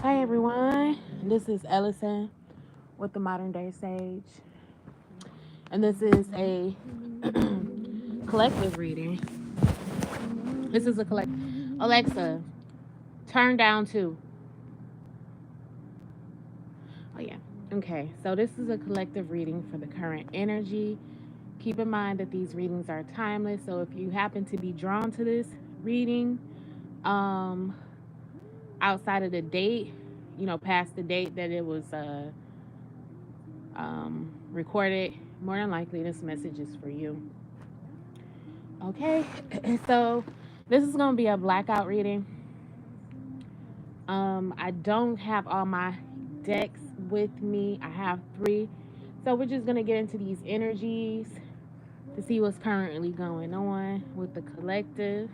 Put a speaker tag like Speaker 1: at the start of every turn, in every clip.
Speaker 1: Hi everyone, this is Elocin with the Modern Day Sage, and this is a collective reading. This is a collect. Alexa, turn down two. Oh yeah. Okay, so this is a collective reading for the current energy. Keep in mind that these readings are timeless, so if you happen to be drawn to this reading, um, outside of the date, past the date that it was recorded, more than likely this message is for you. Okay, so this is going to be a blackout reading. I don't have all my decks with me. I have three. So we're just going to get into these energies to see what's currently going on with the collective.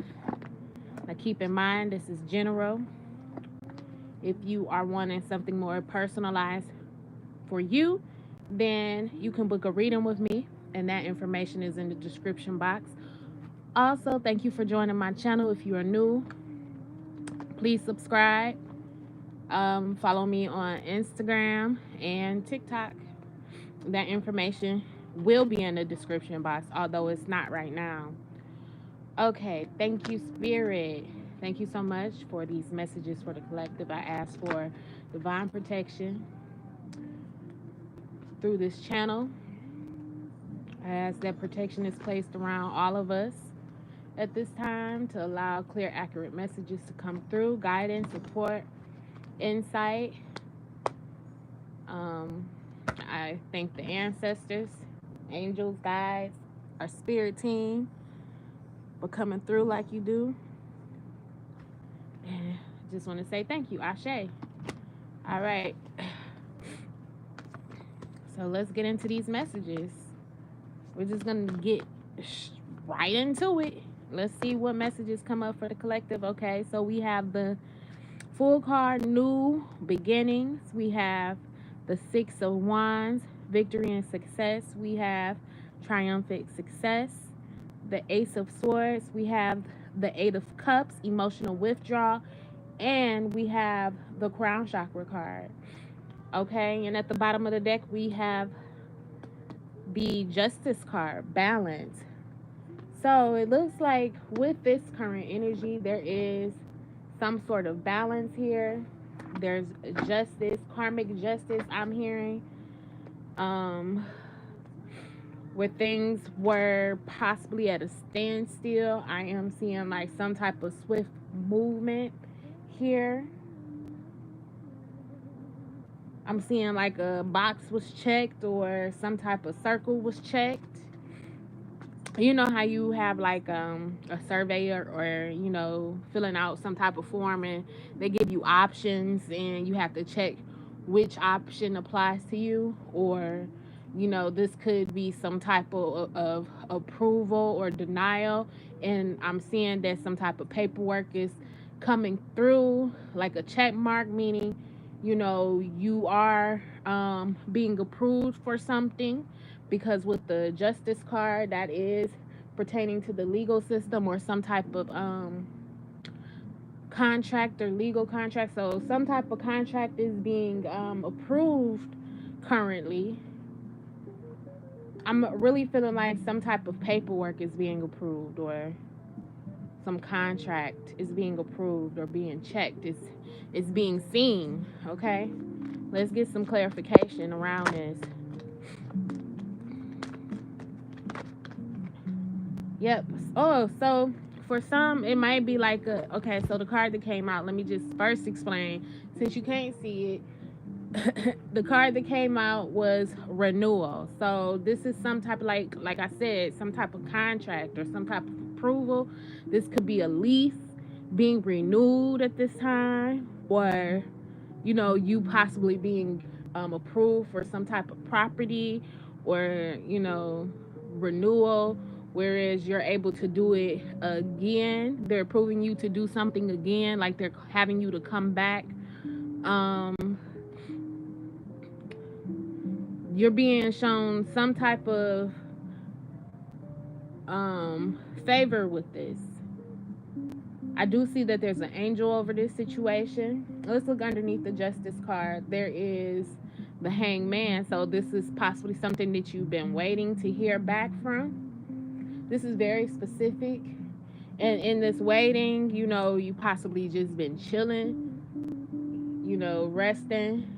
Speaker 1: Now keep in mind this is general. If you are wanting something more personalized for you, then you can book a reading with me, and that information is in the description box. Also, thank you for joining my channel. If you are new, please subscribe. Follow me on Instagram and TikTok. That information will be in the description box, although it's not right now. Okay, thank you, Spirit. Thank you so much for these messages for the collective. I ask for divine protection through this channel. I ask that protection is placed around all of us at this time to allow clear, accurate messages to come through, guidance, support, insight. Um, I thank the ancestors, angels, guides, our spirit team for coming through like you do. And I just want to say thank you, Ashe. All right. So let's get into these messages. We're just going to get right into it. Let's see what messages come up for the collective. Okay, so we have the full card, new beginnings. We have the Six of Wands, victory and success. We have triumphant success. The Ace of Swords. We have the Eight of Cups, emotional withdrawal. And we have the Crown Chakra card. Okay, and at the bottom of the deck, we have the Justice card, balance. So it looks like with this current energy, there is some sort of balance here. There's justice, karmic justice, I'm hearing. Um, where things were possibly at a standstill, I am seeing like some type of swift movement here. I'm seeing like a box was checked or some type of circle was checked. You know how you have like a surveyor or filling out some type of form, and they give you options and you have to check which option applies to you, or this could be some type of approval or denial, and I'm seeing that some type of paperwork is coming through like a check mark, meaning you are being approved for something, because with the justice card, that is pertaining to the legal system or some type of contract or legal contract. So some type of contract is being approved currently. I'm really feeling like some type of paperwork is being approved, or some contract is being approved or being checked. It's being seen. Okay, let's get some clarification around this. Yep. Oh, so for some, it might be like okay, so the card that came out, let me just first explain. Since you can't see it, the card that came out was renewal. So this is some type of, like I said, some type of contract or some type of approval. This could be a lease being renewed at this time, or you possibly being approved for some type of property, or renewal, whereas you're able to do it again. They're approving you to do something again, like they're having you to come back. um you're being shown some type of favor with this. I do see that there's an angel over this situation. Let's look underneath the Justice card. There is the Hangman. So this is possibly something that you've been waiting to hear back from. This is very specific. And in this waiting, you possibly just been chilling, resting.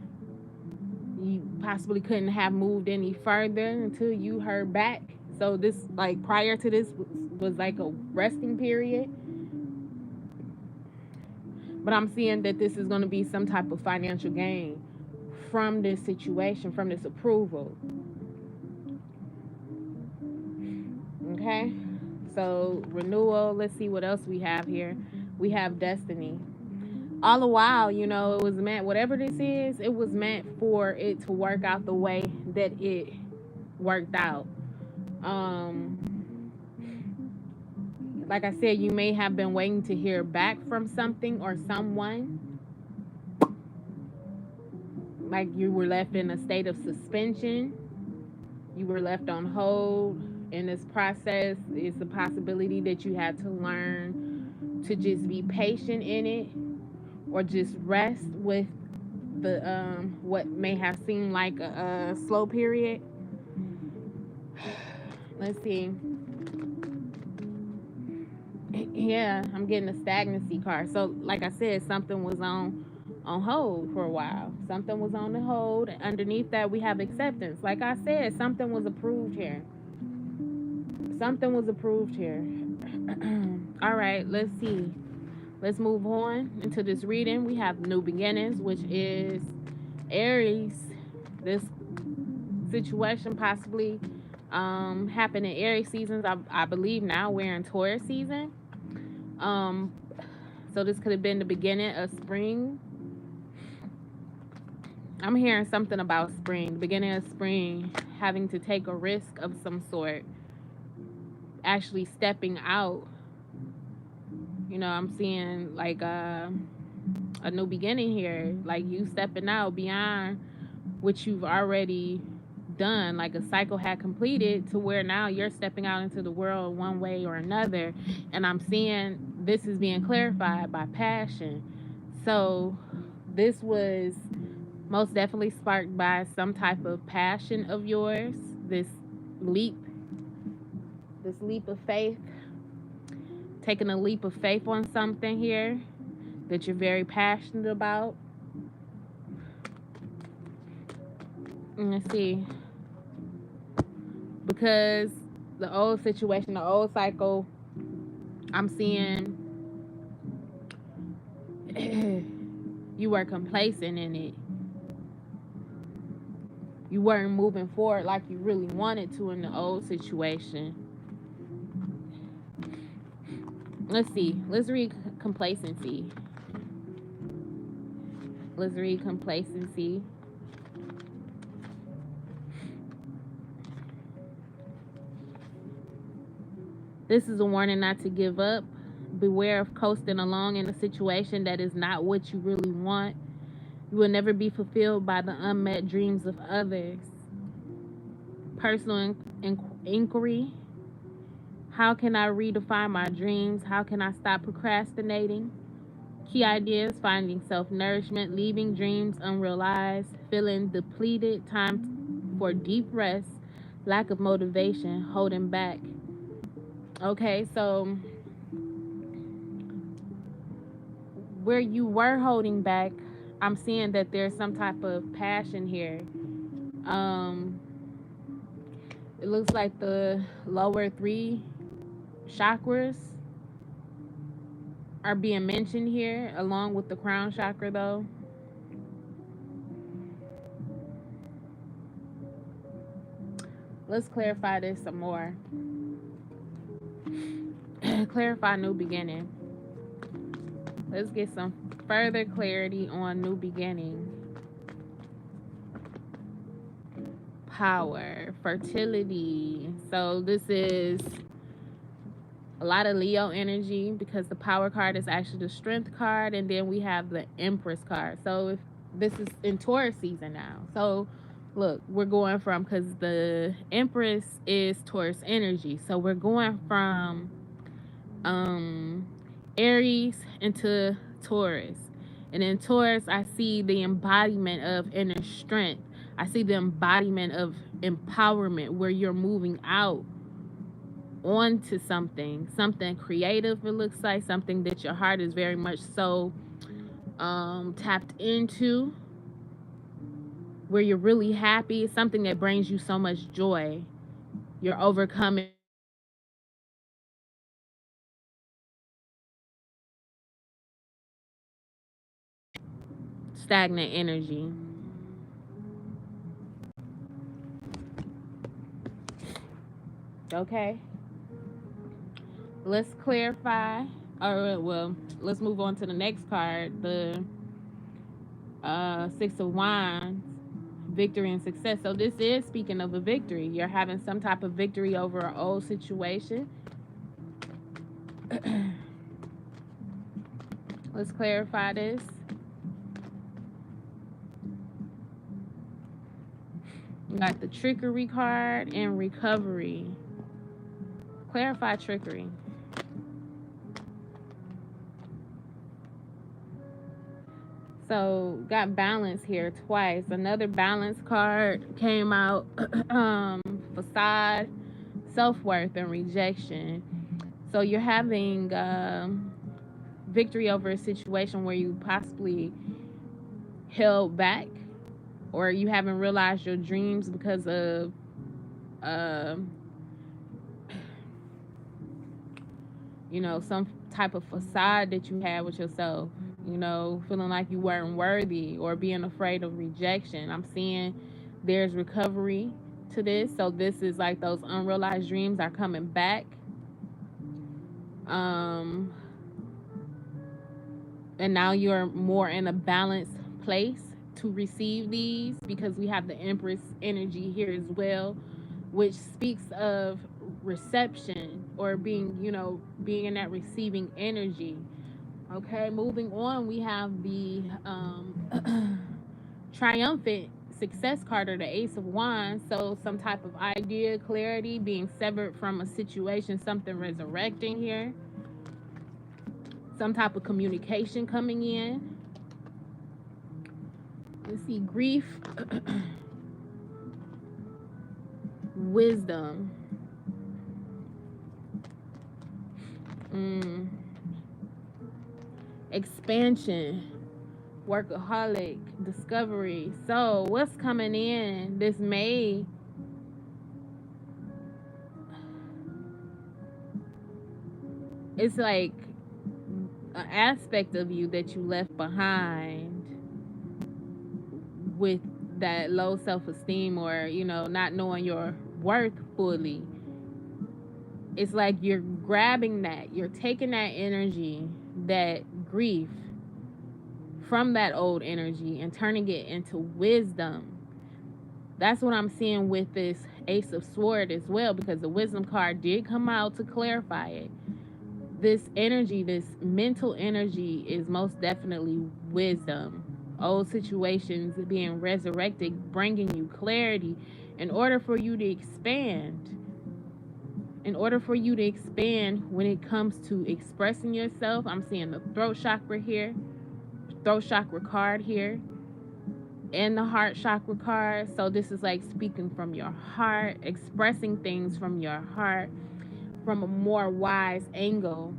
Speaker 1: You possibly couldn't have moved any further until you heard back. So this, like, prior to this was like a resting period. But I'm seeing that this is going to be some type of financial gain from this situation, from this approval. Okay? So, renewal. Let's see what else we have here. We have destiny. All the while, it was meant, whatever this is, it was meant for it to work out the way that it worked out. Like I said, you may have been waiting to hear back from something or someone. Like you were left in a state of suspension. You were left on hold. In this process, it's a possibility that you had to learn to just be patient in it, or just rest with the what may have seemed like a slow period. Let's see. Yeah, I'm getting a stagnancy card. So, like I said, something was on hold for a while. Something was on the hold. And underneath that, we have acceptance. Like I said, something was approved here. Something was approved here. All right, let's see. Let's move on into this reading. We have new beginnings, which is Aries. This situation possibly happened in Aries seasons. I believe now we're in Taurus season. So this could have been the beginning of spring. I'm hearing something about spring, the beginning of spring, having to take a risk of some sort, actually stepping out. I'm seeing like a new beginning here, like you stepping out beyond what you've already done, like a cycle had completed, to where now you're stepping out into the world one way or another. And I'm seeing this is being clarified by passion. So this was most definitely sparked by some type of passion of yours, this leap of faith, taking a leap of faith on something here that you're very passionate about. Let's see. Because the old situation, the old cycle, I'm seeing you were complacent in it. You weren't moving forward like you really wanted to in the old situation. Let's see. Let's read complacency. Let's read complacency. This is a warning not to give up. Beware of coasting along in a situation that is not what you really want. You will never be fulfilled by the unmet dreams of others. Personal inquiry. How can I redefine my dreams? How can I stop procrastinating? Key ideas: finding self-nourishment, leaving dreams unrealized, feeling depleted, time for deep rest, lack of motivation, holding back. Okay, so where you were holding back, I'm seeing that there's some type of passion here. It looks like the lower 3 chakras are being mentioned here, along with the crown chakra, though. Let's clarify this some more. Clarify new beginning. Let's get some further clarity on new beginning. Power, fertility. So this is a lot of Leo energy, because the power card is actually the strength card, and then we have the Empress card. So if this is in Taurus season now. So look, we're going from, because the Empress is Taurus energy, so we're going from Aries into Taurus. And in Taurus, I see the embodiment of inner strength. I see the embodiment of empowerment where you're moving out onto something creative, it looks like, something that your heart is very much so tapped into, where you're really happy, something that brings you so much joy. You're overcoming stagnant energy. Okay, let's clarify. Or, well, let's move on to the next card, the Six of Wands, victory and success. So this is speaking of a victory. You're having some type of victory over an old situation. Let's clarify this. You got the trickery card and recovery. Clarify trickery. So got balance here twice. Another balance card came out. Facade, self-worth, and rejection. So you're having victory over a situation where you possibly held back, or you haven't realized your dreams because of um some type of facade that you had with yourself, feeling like you weren't worthy or being afraid of rejection. I'm seeing there's recovery to this. So this is like those unrealized dreams are coming back. Um and now you're more in a balanced place to receive these, because we have the Empress energy here as well, which speaks of reception, or being in that receiving energy. Okay, moving on, we have the triumphant success card, or the Ace of Wands. So some type of idea, clarity, being severed from a situation, something resurrecting here, some type of communication coming in. Let's see, grief, wisdom, mm, expansion, workaholic, discovery. So what's coming in this May? It's like an aspect of you that you left behind with that low self-esteem, or not knowing your worth fully. It's like you're grabbing that, you're taking that energy, that grief from that old energy, and turning it into wisdom. That's what I'm seeing with this Ace of Swords as well, because the wisdom card did come out to clarify it. This energy, this mental energy, is most definitely wisdom. Old situations being resurrected, bringing you clarity in order for you to expand. In order for you to expand when it comes to expressing yourself, I'm seeing the throat chakra here, throat chakra card here, and the heart chakra card. So this is like speaking from your heart, expressing things from your heart from a more wise angle,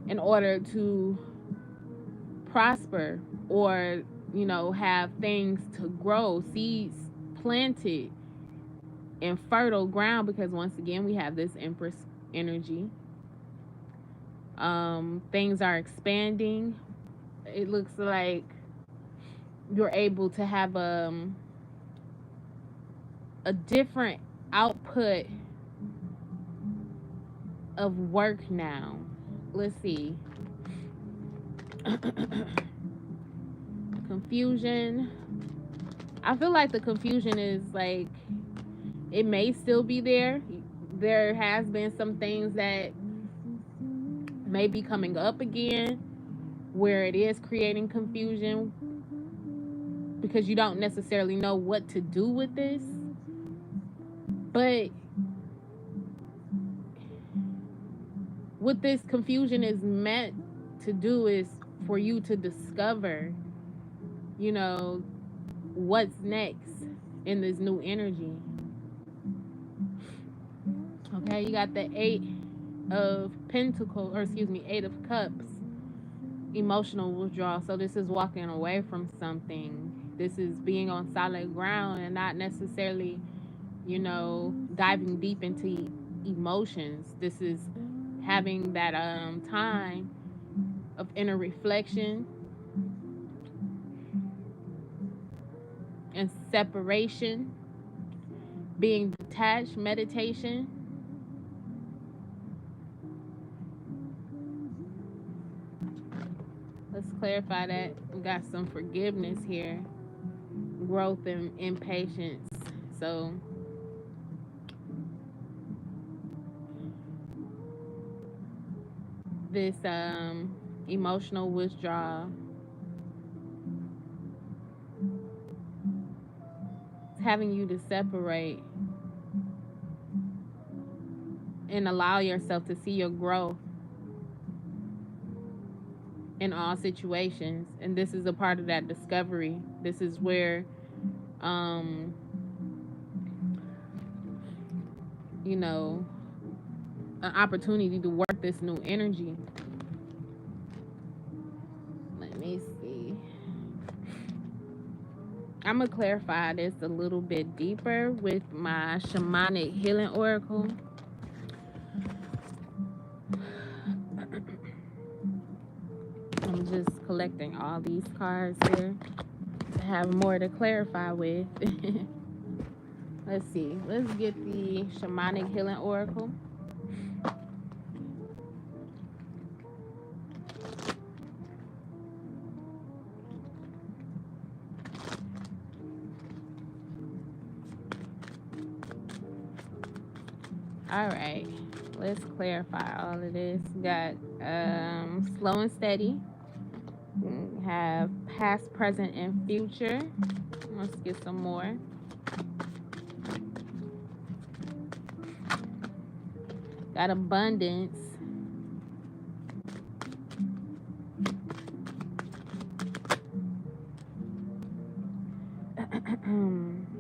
Speaker 1: in order to prosper, or have things to grow, seeds planted in fertile ground, because once again we have this Empress energy. Things are expanding. It looks like you're able to have a different output of work now. Let's see. Confusion. I feel like the confusion is like, it may still be there. There has been some things that may be coming up again where it is creating confusion, because you don't necessarily know what to do with this. But what this confusion is meant to do is for you to discover, you know, what's next in this new energy. Okay, you got the Eight of Pentacles, or excuse me, Eight of Cups, emotional withdrawal. So this is walking away from something. This is being on solid ground and not necessarily, you know, diving deep into emotions. This is having that time of inner reflection and separation, being detached, meditation. Let's clarify that. We got some forgiveness here, growth and impatience. So this emotional withdrawal is having you to separate and allow yourself to see your growth in all situations. And this is a part of that discovery. This is where you know, an opportunity to work this new energy. Let me see. I'm going to clarify this a little bit deeper with my shamanic healing oracle. I'm just collecting all these cards here to have more to clarify with. Let's see. Let's get the shamanic healing oracle. All right, let's clarify all of this. We got slow and steady. We have past, present, and future. Let's get some more. Got abundance.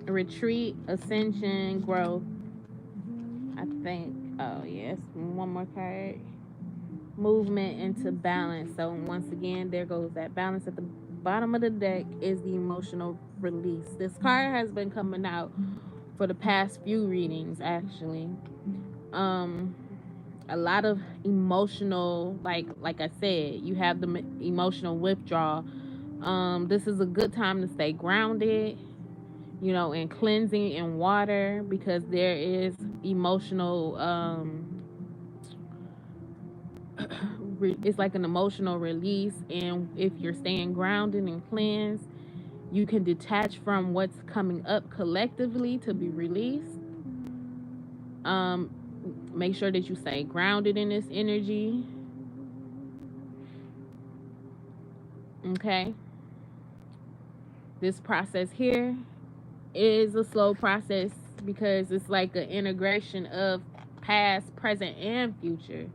Speaker 1: Retreat, ascension, growth. I think, oh yes, one more card. Movement into balance. So once again, there goes that balance. At the bottom of the deck is the emotional release. This card has been coming out for the past few readings, actually. A lot of emotional, like I said, you have the emotional withdrawal. This is a good time to stay grounded, you know, and cleansing in water, because there is emotional it's like an emotional release. And if you're staying grounded and cleansed, you can detach from what's coming up collectively to be released. Make sure that you stay grounded in this energy. Okay, this process here is a slow process because it's like an integration of past, present, and future.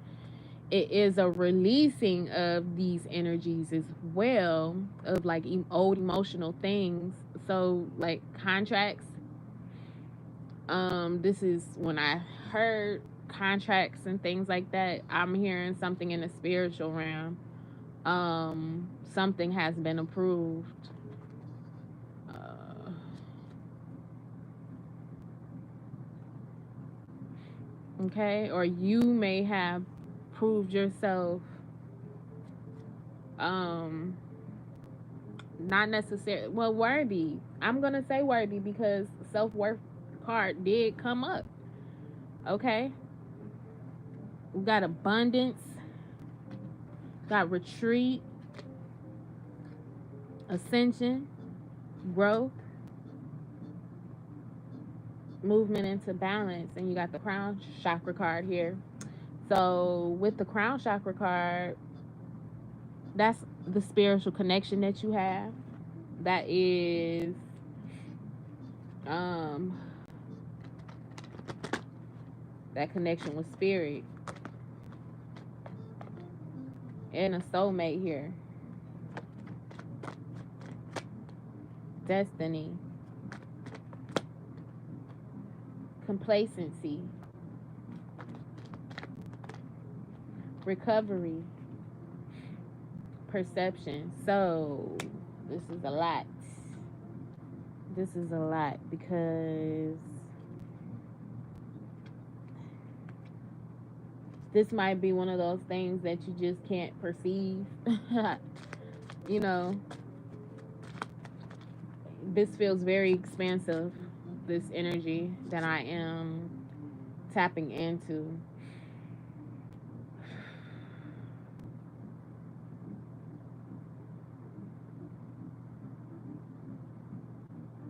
Speaker 1: It is a releasing of these energies as well, of like old emotional things. So like contracts. This is when I heard contracts and things like that, I'm hearing something in the spiritual realm. Something has been approved. Okay, or you may have proved yourself not necessarily, well, worthy. I'm gonna say worthy because self-worth card did come up. Okay, we got abundance, got retreat, ascension, growth, movement into balance, and you got the crown chakra card here. So with the crown chakra card, that's the spiritual connection that you have. That is that connection with spirit. And a soulmate here. Destiny. Complacency. Recovery. Perception. So, this is a lot. This is a lot because this might be one of those things that you just can't perceive. You know, this feels very expansive, this energy that I am tapping into.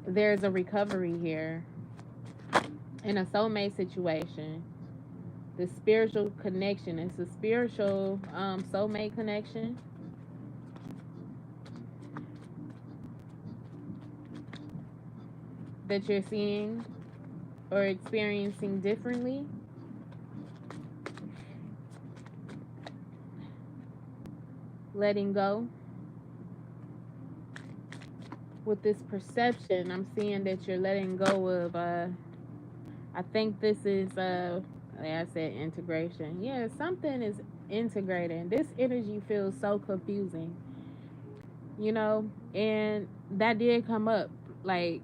Speaker 1: There's a recovery here in a soulmate situation. The spiritual connection. It's a spiritual soulmate connection. That you're seeing or experiencing differently. Letting go. With this perception, I'm seeing that you're letting go of, I think this is, like I said, integration. Yeah, something is integrating. This energy feels so confusing, you know, and that did come up, like,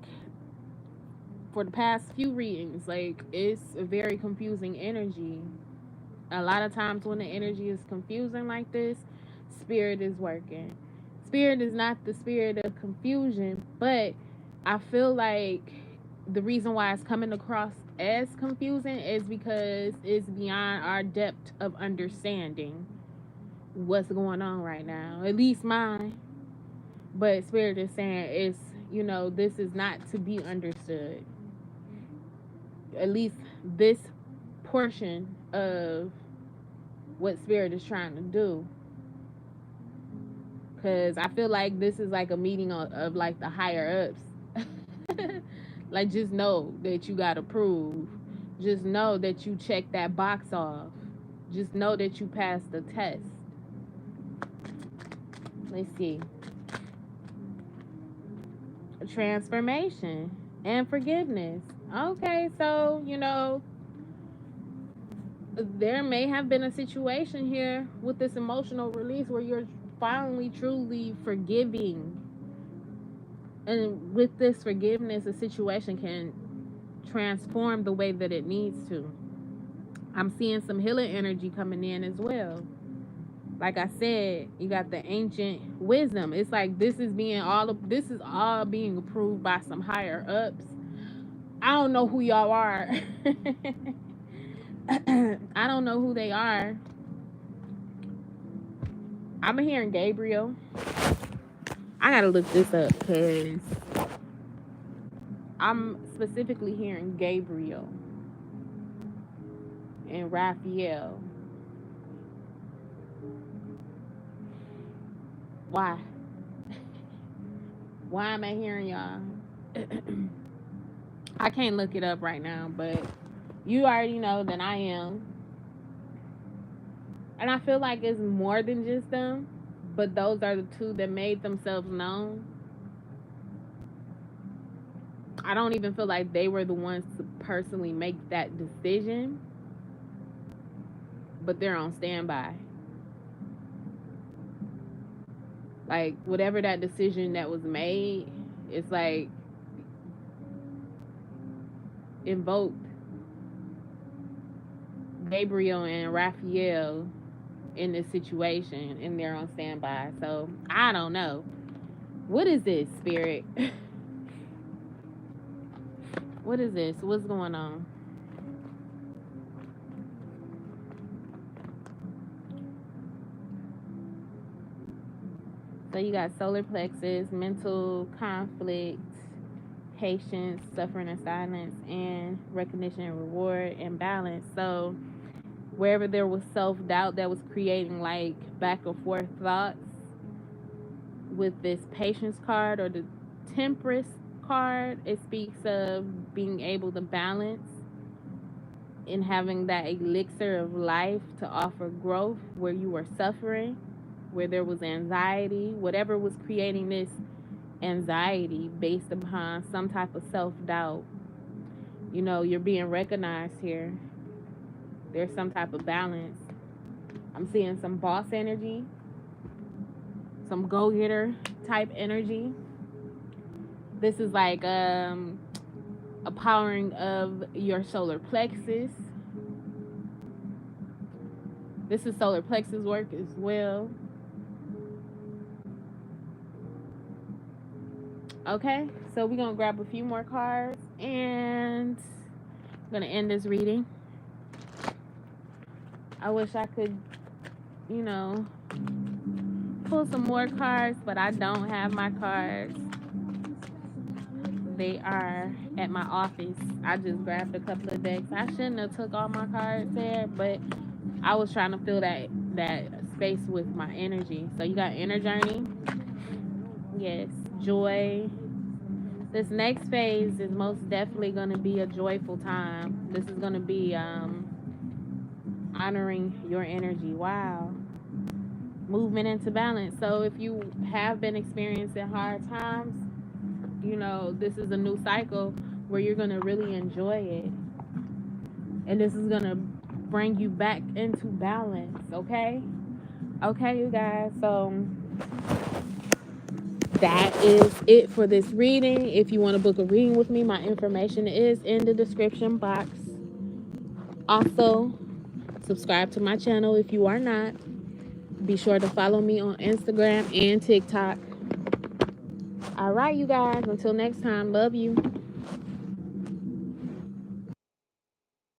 Speaker 1: for the past few readings. Like, it's a very confusing energy. A lot of times when the energy is confusing like this, spirit is working. Spirit is not the spirit of confusion, but I feel like the reason why it's coming across as confusing is because it's beyond our depth of understanding what's going on right now. At least mine. But spirit is saying it's, this is not to be understood. At least this portion of what spirit is trying to do. Because I feel like this is like a meeting of like the higher ups. Like, just know that you got approved. Just know that you checked that box off. Just know that you passed the test. Let's see. Transformation and forgiveness. Okay, so, there may have been a situation here with this emotional release where you're finally truly forgiving. And with this forgiveness, a situation can transform the way that it needs to. I'm seeing some healing energy coming in as well. Like I said, you got the ancient wisdom. It's like this is all being approved by some higher ups. I don't know who y'all are. I don't know who they are. I'm hearing Gabriel. I gotta look this up because I'm specifically hearing Gabriel and Raphael. Why? Why am I hearing y'all? I can't look it up right now, but you already know that I am. And I feel like it's more than just them, but those are the two that made themselves known. I don't even feel like they were the ones to personally make that decision, but they're on standby. Like, whatever that decision that was made, it's like invoked Gabriel and Raphael in this situation, and they're on standby. So I don't know. What is this, spirit? What is this? What's going on? So you got solar plexus, mental conflict, patience, suffering and silence, and recognition and reward, and balance. So wherever there was self-doubt that was creating like back and forth thoughts, with this patience card or the temperance card, it speaks of being able to balance and having that elixir of life to offer growth where you are suffering. where there was anxiety, whatever was creating this anxiety based upon some type of self-doubt. You know, you're being recognized here. There's some type of balance. I'm seeing some boss energy, some go-getter type energy. This is like a powering of your solar plexus. This is solar plexus work as well. Okay, so we're going to grab a few more cards and I'm going to end this reading. I wish I could, you know, pull some more cards, but I don't have my cards. They are at my office. I just grabbed a couple of decks. I shouldn't have took all my cards there, but I was trying to fill that space with my energy. So you got inner journey. Yes, joy. This next phase is most definitely going to be a joyful time. This is going to be honoring your energy. Wow. Movement into balance. So if you have been experiencing hard times, you know, this is a new cycle where you're going to really enjoy it. And this is going to bring you back into balance, okay? Okay, you guys. So that is it for this reading. If you want to book a reading with me, my information is in the description box. Also, subscribe to my channel if you are not. Be sure to follow me on Instagram and TikTok. All right, you guys. Until next time, love you.